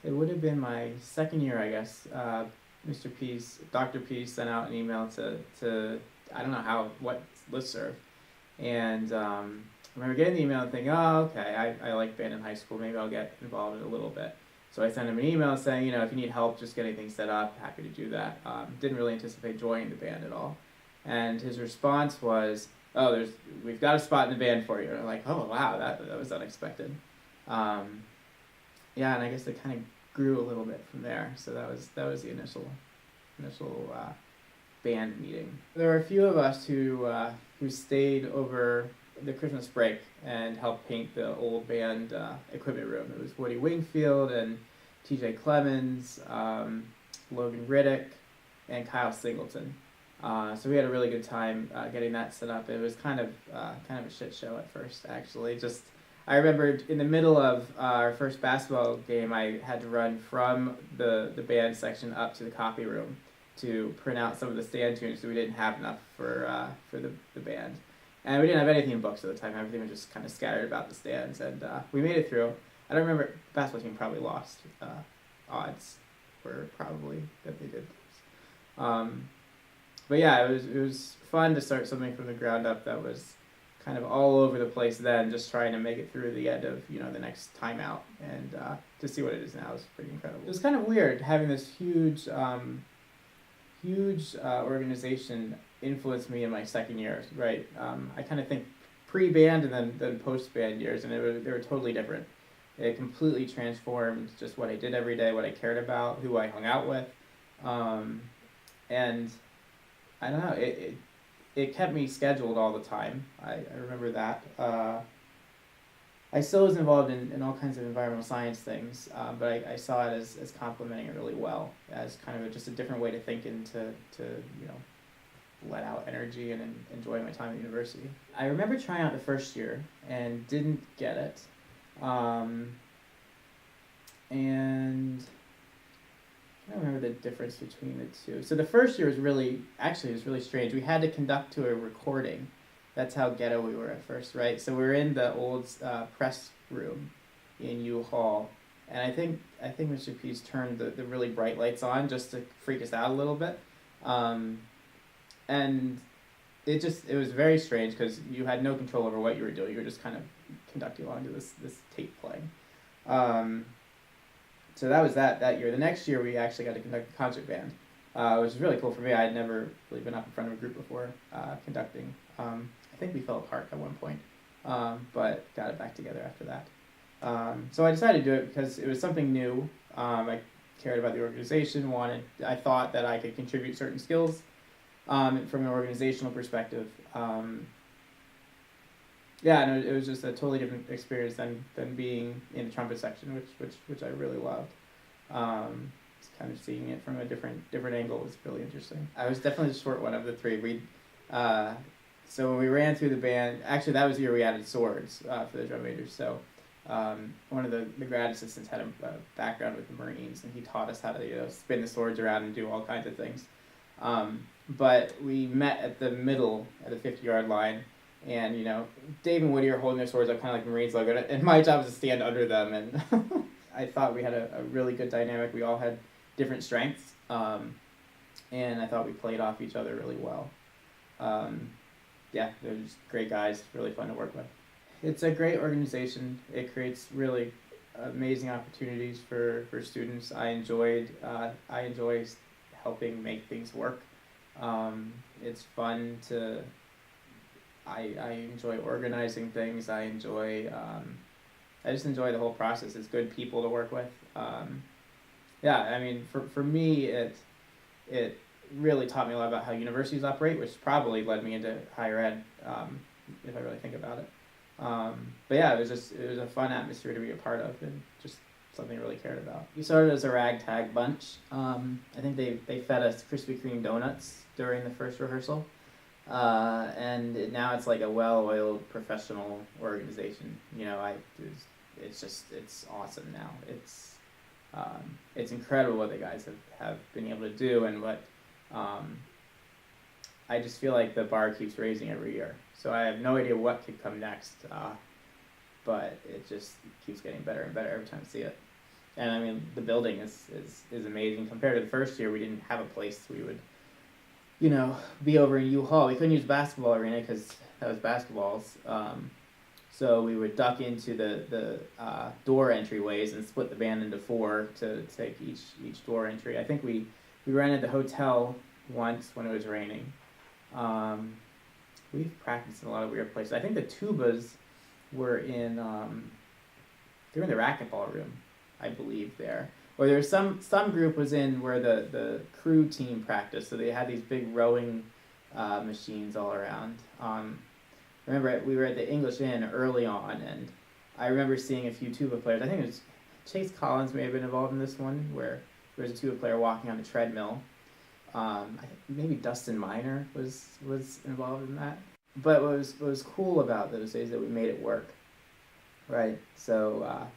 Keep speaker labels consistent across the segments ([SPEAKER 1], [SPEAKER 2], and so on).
[SPEAKER 1] it would have been my second year, I guess. Dr. P sent out an email to I don't know what listserv, and I remember getting the email and thinking, oh, okay, I like band in high school, maybe I'll get involved in it a little bit. So I sent him an email saying, if you need help just getting things set up, happy to do that. Didn't really anticipate joining the band at all. And his response was, oh, we've got a spot in the band for you. And I'm like, oh, wow, that was unexpected. Yeah, and I guess it kind of grew a little bit from there. So that was the initial band meeting. There were a few of us who stayed over the Christmas break and helped paint the old band equipment room. It was Woody Wingfield and T.J. Clemens, Logan Riddick, and Kyle Singleton. So we had a really good time getting that set up. It was kind of a shit show at first, actually. I remember in the middle of our first basketball game, I had to run from the band section up to the copy room to print out some of the stand tunes, so we didn't have enough for the band. And we didn't have anything in books at the time. Everything was just kind of scattered about the stands, and we made it through. I don't remember. The basketball team probably lost. Odds were probably that they did. But yeah, it was fun to start something from the ground up that was kind of all over the place then, just trying to make it through the end of the next timeout, and to see what it is now is pretty incredible. It was kind of weird having this huge organization influence me in my second year, right? I kind of think pre-band and then post-band years, and they were totally different. It completely transformed just what I did every day, what I cared about, who I hung out with, and I don't know, it kept me scheduled all the time. I remember that. I still was involved in all kinds of environmental science things, but I saw it as complementing it really well, as kind of just a different way to think and to let out energy and enjoy my time at university. I remember trying out the first year and didn't get it. And I don't remember the difference between the two. So the first year was really strange. We had to conduct to a recording. That's how ghetto we were at first, right? So we were in the old press room in U Hall, and I think Mr. P's turned the really bright lights on just to freak us out a little bit. And it was very strange because you had no control over what you were doing. You were just kind of conducting along to this tape playing. So that was that year. The next year we actually got to conduct a concert band, which was really cool for me. I had never really been up in front of a group before conducting. I think we fell apart at one point, but got it back together after that. So I decided to do it because it was something new. I cared about the organization, I thought that I could contribute certain skills from an organizational perspective. Yeah, and it was just a totally different experience than being in the trumpet section, which I really loved. Just kind of seeing it from a different angle was really interesting. I was definitely the short one of the three. So when we ran through the band, actually that was the year we added swords for the drum majors. So one of the grad assistants had a background with the Marines, and he taught us how to spin the swords around and do all kinds of things. But we met at the middle, at the 50-yard line, and Dave and Woody are holding their swords up kind of like the Marines logo, and my job was to stand under them, and I thought we had a really good dynamic. We all had different strengths, and I thought we played off each other really well. Yeah, they're just great guys, really fun to work with. It's a great organization. It creates really amazing opportunities for students. I enjoy helping make things work. It's fun to. I enjoy organizing things. I just enjoy the whole process. It's good people to work with. Yeah, I mean, for me, it really taught me a lot about how universities operate, which probably led me into higher ed, if I really think about it. But yeah, it was a fun atmosphere to be a part of, and just something I really cared about. We started as a ragtag bunch. I think they fed us Krispy Kreme donuts during the first rehearsal. And now it's like a well-oiled professional organization. It's awesome now. It's incredible what the guys have been able to do, and what I just feel like the bar keeps raising every year. So I have no idea what could come next, but it just keeps getting better and better every time I see it. And I mean, the building is amazing. Compared to the first year, we didn't have a place we would, be over in U-Haul. We couldn't use basketball arena because that was basketballs. So we would duck into the door entryways and split the band into 4 to take each door entry. I think we rented the hotel once when it was raining. We've practiced in a lot of weird places. I think the tubas were in they were in the racquetball room, I believe there. Or there was some group was in where the crew team practiced, so they had these big rowing machines all around. Remember, we were at the English Inn early on, and I remember seeing a few tuba players. I think it was Chase Collins may have been involved in this one, where there was a tuba player walking on a treadmill. I think maybe Dustin Miner was involved in that. But what was cool about those days is that we made it work, right? So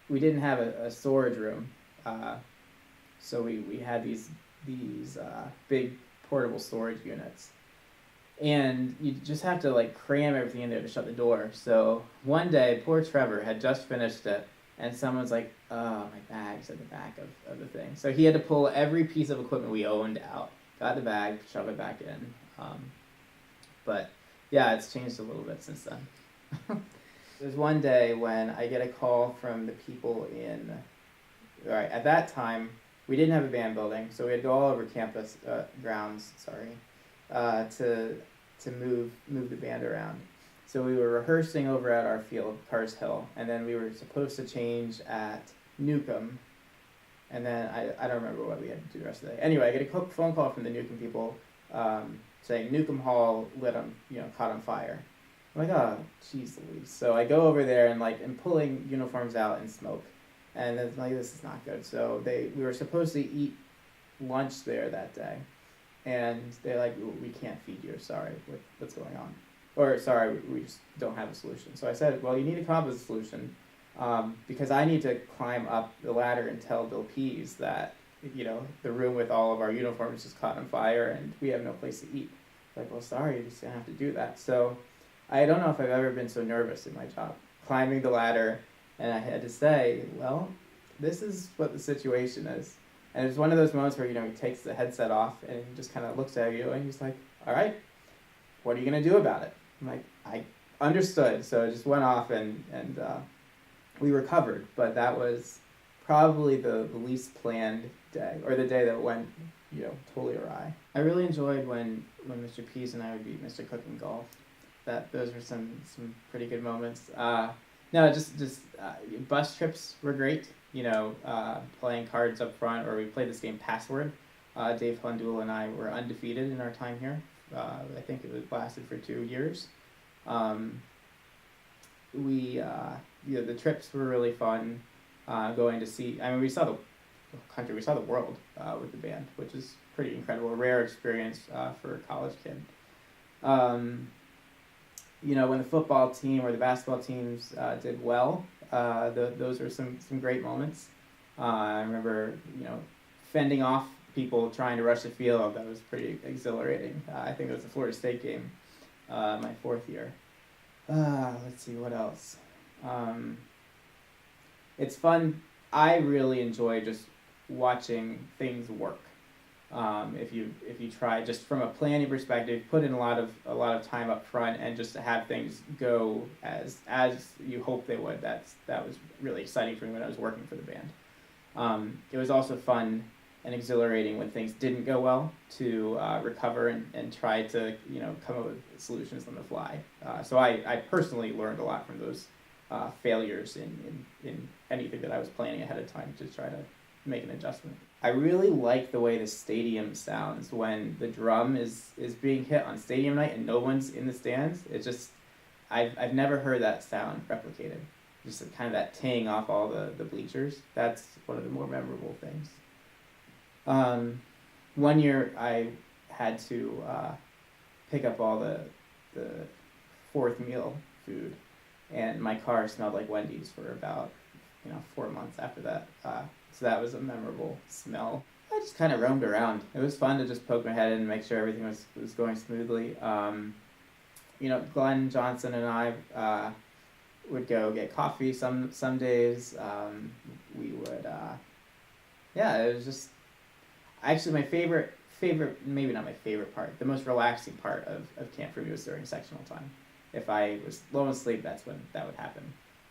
[SPEAKER 1] we didn't have a storage room, so we had these big portable storage units. And you just have to like cram everything in there to shut the door. So one day, poor Trevor had just finished it, and someone's like, "Oh, my bag's at the back of the thing." So he had to pull every piece of equipment we owned out, got the bag, shove it back in. But yeah, it's changed a little bit since then. There's one day when I get a call from the people at that time, we didn't have a band building, so we had to go all over campus grounds, to move the band around. So we were rehearsing over at our field, Cars Hill, and then we were supposed to change at Newcomb, and then I don't remember what we had to do the rest of the day. Anyway, I get a phone call from the Newcomb people saying Newcomb Hall caught on fire. I'm like, oh, geez Louise. So I go over there and I'm pulling uniforms out and smoke, and it's like, this is not good. So we were supposed to eat lunch there that day. And they're like, we can't feed you, sorry, what's going on? Or, sorry, we just don't have a solution. So I said, well, you need to come up with a solution, because I need to climb up the ladder and tell Bill Pease that, the room with all of our uniforms is caught on fire and we have no place to eat. Like, well, sorry, you're just going to have to do that. So I don't know if I've ever been so nervous in my job, climbing the ladder, and I had to say, well, this is what the situation is. And it's one of those moments where, he takes the headset off and he just kind of looks at you and he's like, all right, what are you going to do about it? I'm like, I understood. So it just went off and we recovered. But that was probably the least planned day, or the day that went, totally awry. I really enjoyed when Mr. Pease and I would beat Mr. Cook in golf. Those were some pretty good moments. Bus trips were great. Playing cards up front, or we played this game Password. Dave Hundul and I were undefeated in our time here. I think it lasted for 2 years. The trips were really fun. Going to see, we saw the country, we saw the world with the band, which is pretty incredible, a rare experience for a college kid. When the football team or the basketball teams did well, those were some great moments. I remember, fending off people trying to rush the field. That was pretty exhilarating. I think it was the Florida State game, my 4th year. Let's see, what else? It's fun. I really enjoy just watching things work. If you try, just from a planning perspective, put in a lot of time up front and just to have things go as you hope they would. That was really exciting for me when I was working for the band. It was also fun and exhilarating when things didn't go well to recover and try to come up with solutions on the fly. So I personally learned a lot from those failures in anything that I was planning ahead of time to try to make an adjustment. I really like the way the stadium sounds when the drum is being hit on stadium night and no one's in the stands. It's just, I've never heard that sound replicated. Just kind of that tang off all the bleachers. That's one of the more memorable things. One year I had to pick up all the fourth meal food, and my car smelled like Wendy's for about 4 months after that. So that was a memorable smell. I just kind of roamed around. It was fun to just poke my head in and make sure everything was going smoothly. Glenn Johnson and I would go get coffee some days. We would, yeah, it was just actually my favorite, maybe not my favorite part, the most relaxing part of camp for me was during sectional time. If I was low on sleep, that's when that would happen.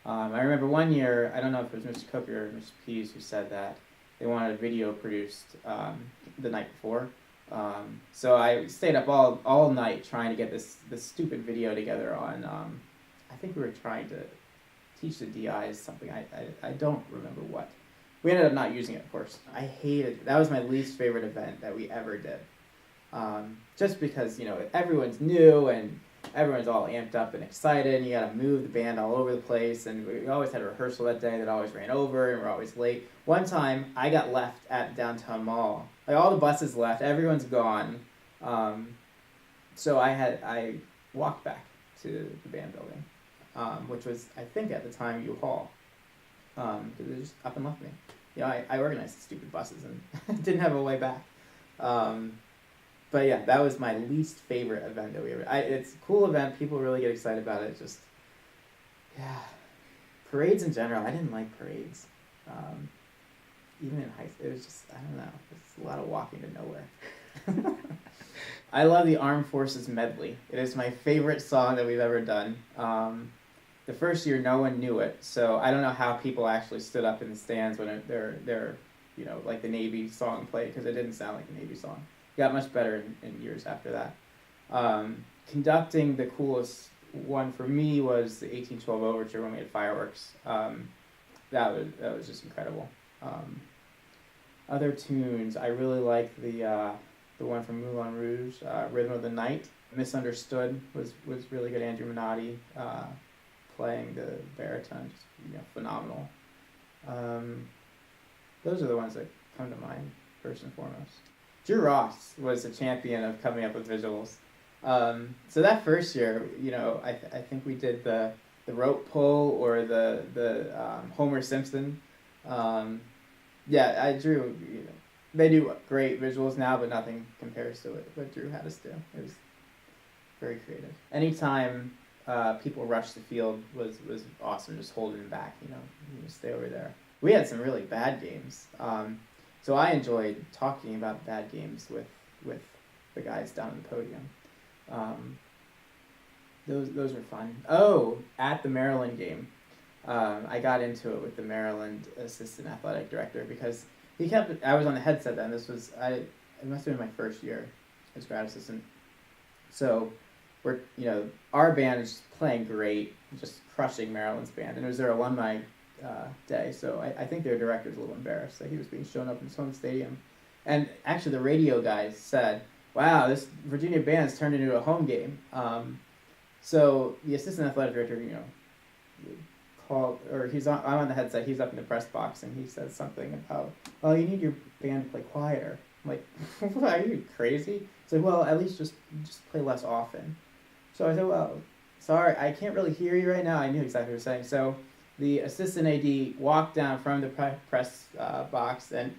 [SPEAKER 1] I remember one year, I don't know if it was Mr. Copier or Mr. Pease who said that they wanted a video produced the night before. So I stayed up all night trying to get this stupid video together on, I think we were trying to teach the DIs something. I don't remember what. We ended up not using it, of course. I hated it. That was my least favorite event that we ever did. Just because, everyone's new and everyone's all amped up and excited, and you got to move the band all over the place, and we always had a rehearsal that day that always ran over, and we're always late. One time, I got left at downtown mall. Like, all the buses left, everyone's gone. So I walked back to the band building, which was, I think at the time, U-Haul, because they just up and left me. I organized the stupid buses and didn't have a way back. But yeah, that was my least favorite event that we ever. It's a cool event. People really get excited about it. Just, yeah, parades in general. I didn't like parades. Even in high school, it was just, I don't know. It's a lot of walking to nowhere. I love the Armed Forces medley. It is my favorite song that we've ever done. The first year, no one knew it, so I don't know how people actually stood up in the stands when they're like the Navy song played, because it didn't sound like a Navy song. Got much better in years after that. Conducting, the coolest one for me was the 1812 Overture when we had fireworks. That was just incredible. Other tunes, I really liked the one from Moulin Rouge, Rhythm of the Night. Misunderstood was really good. Andrew Minotti playing the baritone, just phenomenal. Those are the ones that come to mind first and foremost. Drew Ross was the champion of coming up with visuals. So that first year, I think we did the rope pull or the Homer Simpson. I drew. They do great visuals now, but nothing compares to what Drew had us do. It was very creative. Anytime people rushed the field was awesome. Just holding them back, you stay over there. We had some really bad games. So I enjoyed talking about bad games with the guys down on the podium. Those were fun. Oh, at the Maryland game, I got into it with the Maryland assistant athletic director because I was on the headset then. It must have been my first year as grad assistant. So our band is playing great, just crushing Maryland's band, and it was their alumni day, so I think their director's a little embarrassed that he was being shown up in his home stadium. And actually the radio guys said, wow, this Virginia band's turned into a home game. So the assistant athletic director, called, or I'm on the headset, he's up in the press box, and he says something about, well, you need your band to play quieter. I'm like, are you crazy? He's like, well, at least just play less often. So I said, well, sorry, I can't really hear you right now. I knew exactly what he was saying. So the assistant AD walked down from the press box, and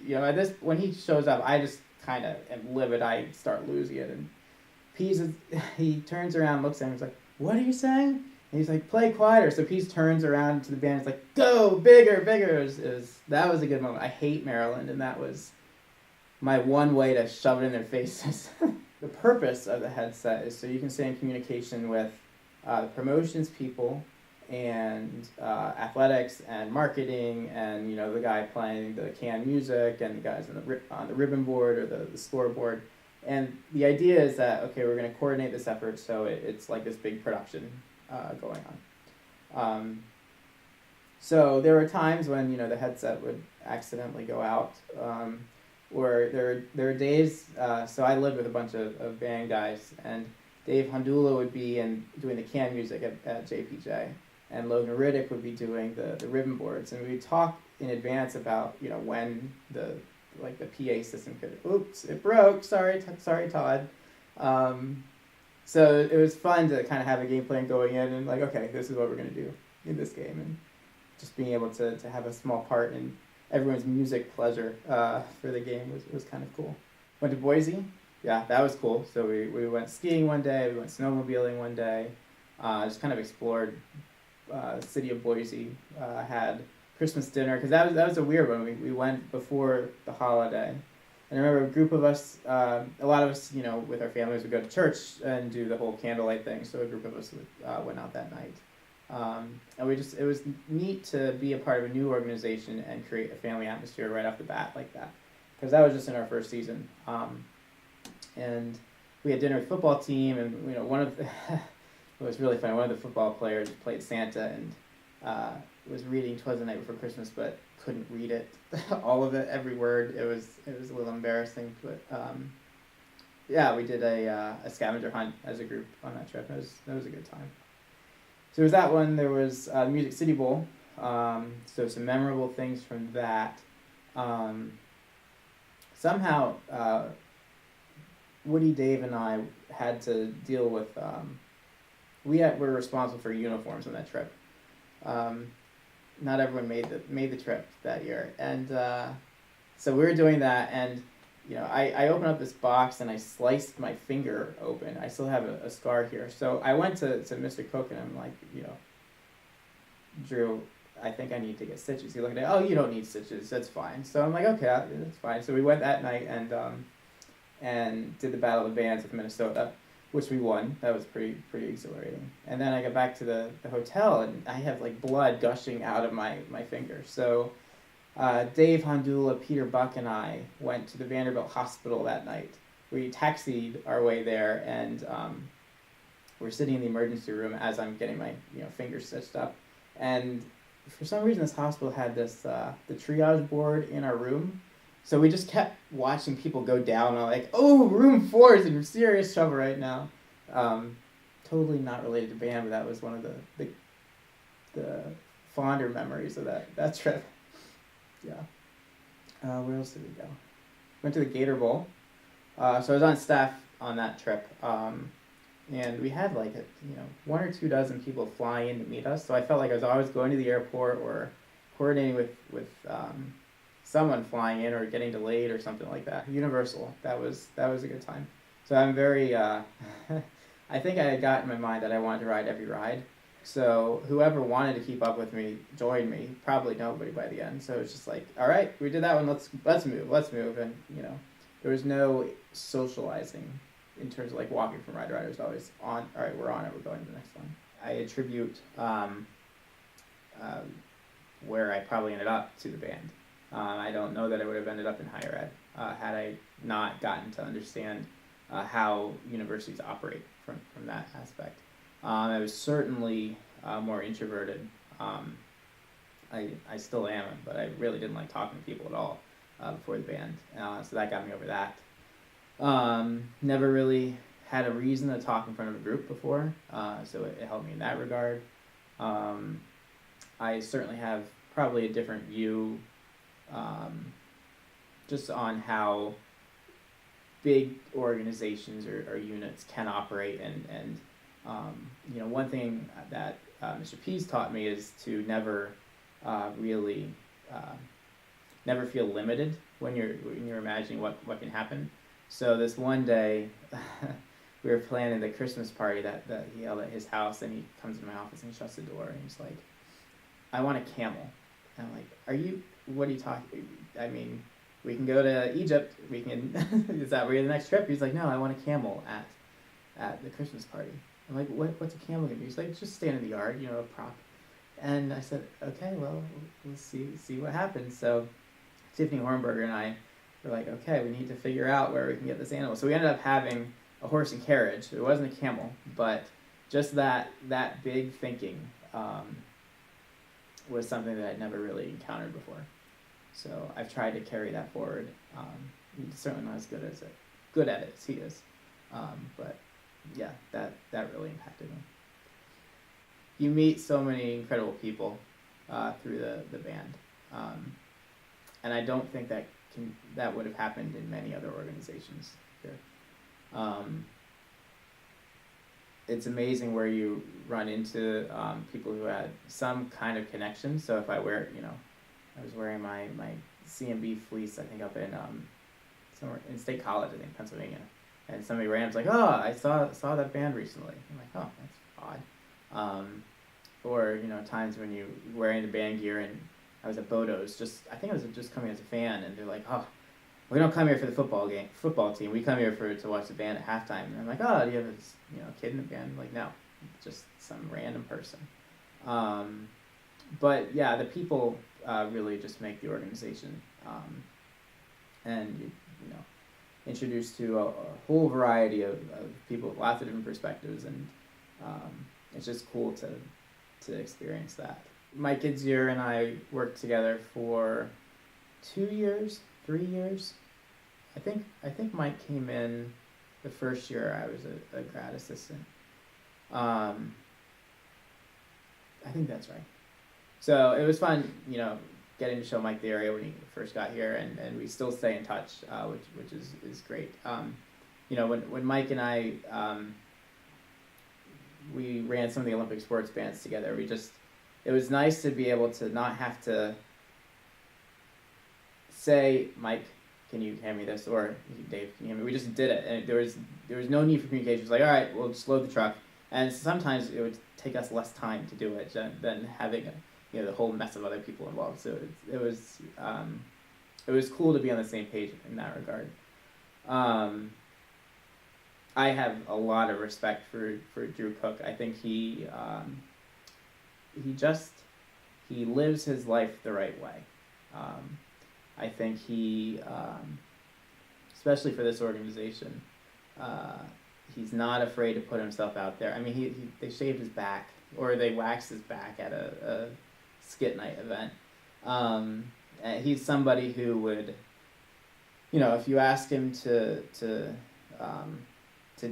[SPEAKER 1] when he shows up, I just kind of am livid. I start losing it, and he turns around, looks at him, he's like, "What are you saying?" And he's like, "Play quieter." So Pease turns around to the band, he's like, "Go bigger, bigger." That was a good moment. I hate Maryland, and that was my one way to shove it in their faces. The purpose of the headset is so you can stay in communication with the promotions people and athletics and marketing and the guy playing the canned music and the guys on the ribbon board or the scoreboard. And the idea is that, okay, we're going to coordinate this effort so it's like this big production going on. So there were times when the headset would accidentally go out, or there were days. So I lived with a bunch of band guys, and Dave Hondula would be doing the canned music at JPJ. And Logan Riddick would be doing the ribbon boards, and we'd talk in advance about when the PA system could. Oops, it broke. Sorry, Todd. So it was fun to kind of have a game plan going in, and okay, this is what we're gonna do in this game, and just being able to have a small part in everyone's music pleasure for the game was kind of cool. Went to Boise. Yeah, that was cool. So we went skiing one day, we went snowmobiling one day, just kind of explored city of Boise had Christmas dinner, because that was a weird one. We went before the holiday. And I remember a group of us, a lot of us, with our families would go to church and do the whole candlelight thing. So a group of us went out that night. And it was neat to be a part of a new organization and create a family atmosphere right off the bat like that. Because that was just in our first season. And we had dinner with the football team, and it was really funny. One of the football players played Santa and was reading "'Twas the Night Before Christmas," but couldn't read it, all of it, every word. It was a little embarrassing, but yeah, we did a scavenger hunt as a group on that trip. That was a good time. So there was that one. There was the Music City Bowl. So some memorable things from that. Somehow, Woody, Dave, and I had to deal with. We were responsible for uniforms on that trip. Not everyone made the trip that year, and so we were doing that, and I opened up this box and I sliced my finger open. I still have a scar here. So I went to Mr. Cook and I'm like, Drew, I think I need to get stitches. He looked at it, oh, you don't need stitches, that's fine. So I'm like, okay, that's fine. So we went that night and did the Battle of the Bands with Minnesota, which we won. That was pretty exhilarating. And then I got back to the hotel and I have like blood gushing out of my finger. So Dave Hondula, Peter Buck, and I went to the Vanderbilt Hospital that night. We taxied our way there, and we're sitting in the emergency room as I'm getting my finger stitched up. And for some reason, this hospital had this the triage board in our room. So we just kept watching people go down. I'm like, oh, room 4 is in serious trouble right now. Totally not related to band, but that was one of the fonder memories of that trip. Yeah. Where else did we go? Went to the Gator Bowl. So I was on staff on that trip. And we had like 1 or 2 dozen people fly in to meet us. So I felt like I was always going to the airport or coordinating with someone flying in or getting delayed or something like that. Universal. That was a good time. So I'm very I think I had got in my mind that I wanted to ride every ride. So whoever wanted to keep up with me joined me. Probably nobody by the end. So it's just like, all right, we did that one. Let's move. And there was no socializing in terms of like walking from ride to ride. It was always on. All right, we're on it. We're going to the next one. I attribute where I probably ended up to the band. I don't know that I would have ended up in higher ed had I not gotten to understand how universities operate from that aspect. I was certainly more introverted. I still am, but I really didn't like talking to people at all before the band. So that got me over that. Never really had a reason to talk in front of a group before, so it helped me in that regard. I certainly have probably a different view just on how big organizations or units can operate, and one thing that Mr. P's taught me is to never really never feel limited when you're imagining what can happen. So this one day, we were planning the Christmas party that he held at his house, and he comes to my office and he shuts the door and he's like, I want a camel. And I'm like, what are you talking? I mean, we can go to Egypt. We can. Is that where the next trip? He's like, no, I want a camel at the Christmas party. I'm like, what's a camel gonna do? He's like, just stand in the yard, a prop. And I said, okay, well, we'll see what happens. So Tiffany Hornberger and I were like, okay, we need to figure out where we can get this animal. So we ended up having a horse and carriage. It wasn't a camel, but just that big thinking was something that I'd never really encountered before. So I've tried to carry that forward. He's certainly not as good at it as he is. But yeah, that really impacted me. You meet so many incredible people through the band. And I don't think that would have happened in many other organizations here. It's amazing where you run into people who had some kind of connection. So if I wear, I was wearing my CMB fleece, I think up in somewhere in State College, I think, Pennsylvania, and somebody random's like, oh, I saw that band recently. I'm like, oh, that's odd. or times when you wearing the band gear, and I was at Bodo's, I think I was just coming as a fan, and they're like, oh, we don't come here for the football team. We come here to watch the band at halftime. And I'm like, oh, do you have a kid in the band? I'm like, no, just some random person. But yeah, the people really just make the organization, and introduced to a whole variety of people with lots of different perspectives, and it's just cool to experience that. Mike Gidzier and I worked together for 2 years, 3 years. I think Mike came in the first year I was a grad assistant. I think that's right. So it was fun, getting to show Mike the area when he first got here, and we still stay in touch, which is great. When Mike and I we ran some of the Olympic sports bands together, it was nice to be able to not have to say, Mike, can you hand me this? Or Dave, can you hand me? We just did it, and there was no need for communication. It was like, all right, we'll just load the truck. And sometimes it would take us less time to do it than having the whole mess of other people involved. So it was cool to be on the same page in that regard. I have a lot of respect for Drew Cook. I think he lives his life the right way. I think he, especially for this organization, he's not afraid to put himself out there. I mean, they shaved his back, or they waxed his back at a skit night event. And he's somebody who would, if you ask him to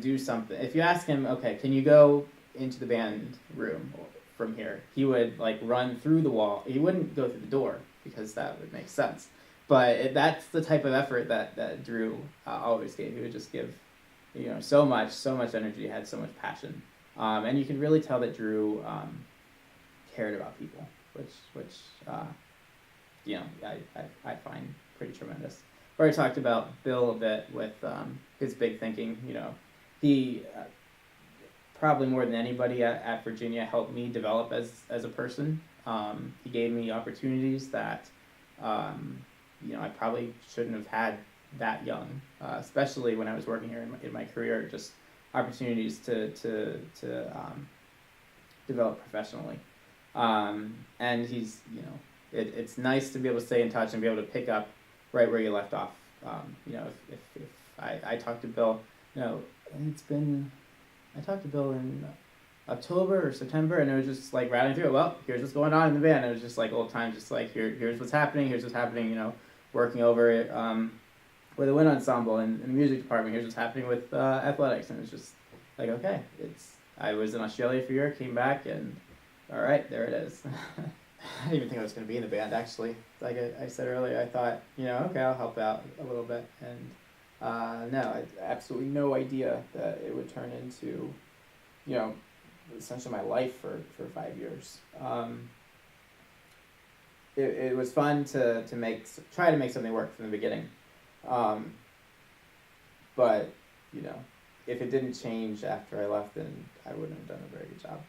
[SPEAKER 1] do something, if you ask him, okay, can you go into the band room from here, he would run through the wall. He wouldn't go through the door because that would make sense. But that's the type of effort that Drew always gave. He would just give, so much energy, had so much passion. And you could really tell that Drew cared about people, which I find pretty tremendous. We already talked about Bill a bit with his big thinking. He probably more than anybody at Virginia helped me develop as a person. He gave me opportunities that I probably shouldn't have had that young, especially when I was working here in my career. Just opportunities to develop professionally, and he's it's nice to be able to stay in touch and be able to pick up right where you left off. If I talked to Bill, I talked to Bill in October or September, and it was just rattling through it. Well, here's what's going on in the band. It was just old times, just here's what's happening. Here's what's happening. Working over it with the wind ensemble and the music department. Here's what's happening with athletics, and it was just okay. I was in Australia for a year, came back, and all right, there it is. I didn't even think I was going to be in the band, actually. Like I said earlier, I thought, okay, I'll help out a little bit, and no, I had absolutely no idea that it would turn into, essentially my life for 5 years. It was fun to try to make something work from the beginning, but if it didn't change after I left, then I wouldn't have done a very good job.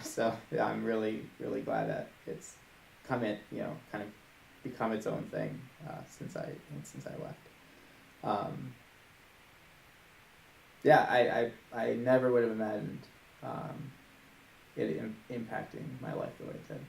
[SPEAKER 1] So yeah, I'm really glad that it's come in, kind of become its own thing since I left. Yeah, I never would have imagined it impacting my life the way it did.